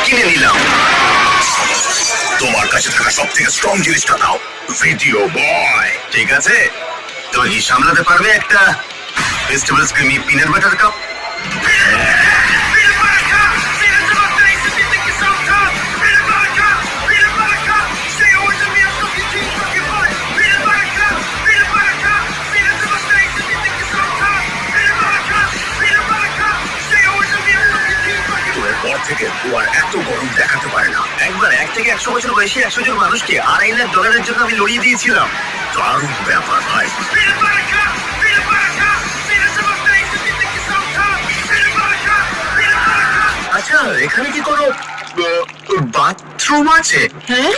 কিনে নিলাম। তোমার কাছে থাকা সব থেকে স্ট্রং জিনিসটা দাও, ভিডিও বয়। ঠিক আছে, তুমি কি সামলাতে পারবে একটা vegetables creamy peanut butter cup? পর থেকে ও আর এত গরম দেখাতে পারে না। একবার 1 থেকে 100 বছর বয়সী 100 জন মানুষকে $2.5 লাখ জন্য আমি লড়িয়ে দিয়েছিলাম। দারুণ ব্যাপার ভাই। আচ্ছা, এখানে কি কোনো বাথরুম আছে? হ্যাঁ,